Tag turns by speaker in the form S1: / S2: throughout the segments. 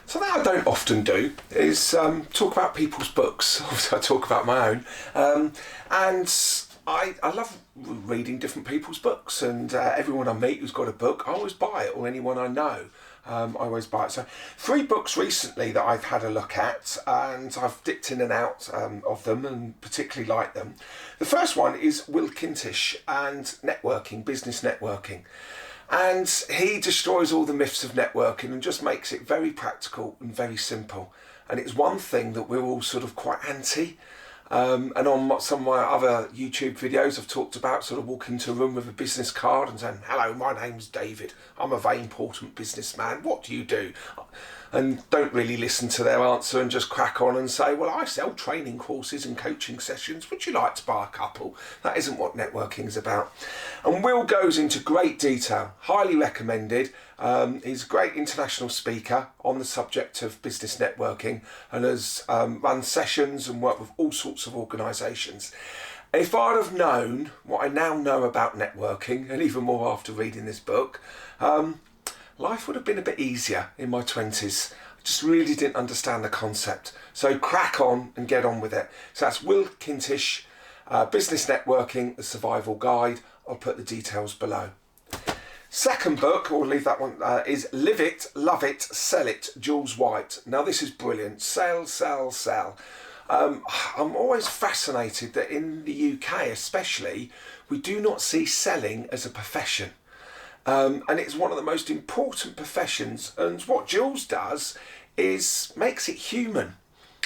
S1: Something I don't often do is talk about people's books. Obviously I talk about my own, and I love reading different people's books, and everyone I meet who's got a book, I always buy it, or anyone I know, I always buy it. So 3 books recently that I've had a look at, and I've dipped in and out of them and particularly like them. The first one is Will Kintish and networking, business networking. And he destroys all the myths of networking and just makes it very practical and very simple. And it's one thing that we're all sort of quite anti. And on some of my other YouTube videos, I've talked about sort of walking into a room with a business card and saying, "Hello, my name's David. I'm a very important businessman. What do you do?" And don't really listen to their answer and just crack on and say, "Well, I sell training courses and coaching sessions. Would you like to buy a couple?" That isn't what networking is about. And Will goes into great detail, highly recommended. He's a great international speaker on the subject of business networking and has run sessions and worked with all sorts of organisations. If I'd have known what I now know about networking, and even more after reading this book, life would have been a bit easier in my 20s. I just really didn't understand the concept. So crack on and get on with it. So that's Will Kintish, Business Networking, The Survival Guide. I'll put the details below. Second book, or leave that one, is Live It, Love It, Sell It, Jules White. Now this is brilliant. Sell, sell, sell. I'm always fascinated that in the UK especially, we do not see selling as a profession. And it's one of the most important professions. And what Jules does is makes it human.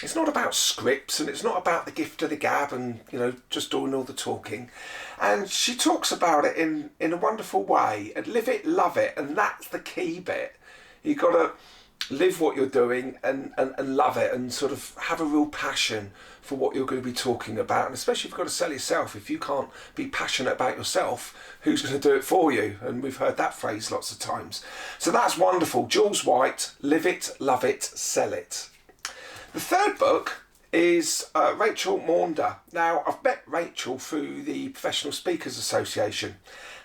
S1: It's not about scripts, and it's not about the gift of the gab and, you know, just doing all the talking. And she talks about it in a wonderful way. And live it, love it. And that's the key bit. You've got to live what you're doing and love it, and sort of have a real passion for what you're going to be talking about. And especially if you've got to sell yourself. If you can't be passionate about yourself, who's going to do it for you? And we've heard that phrase lots of times. So that's wonderful. Jules White, Live It, Love It, Sell It. The third book is Rachel Maunder. Now, I've met Rachel through the Professional Speakers Association,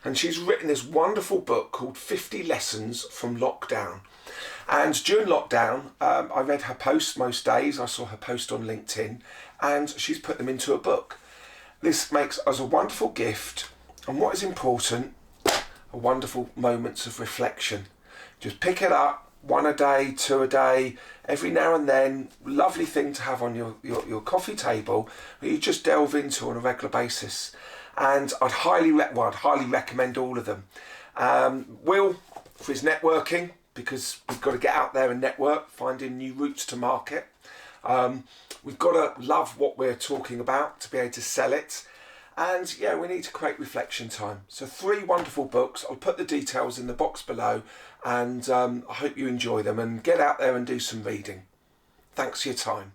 S1: and she's written this wonderful book called 50 Lessons from Lockdown. And during lockdown, I read her posts most days. I saw her post on LinkedIn, and she's put them into a book. This makes us a wonderful gift, and what is important, a wonderful moments of reflection. Just pick it up, 1 a day, 2 a day, every now and then. Lovely thing to have on your coffee table that you just delve into on a regular basis. And I'd highly recommend all of them. Will, for his networking, because we've got to get out there and network, finding new routes to market. We've got to love what we're talking about to be able to sell it. And yeah, we need to create reflection time. So 3 wonderful books. I'll put the details in the box below, and I hope you enjoy them and get out there and do some reading. Thanks for your time.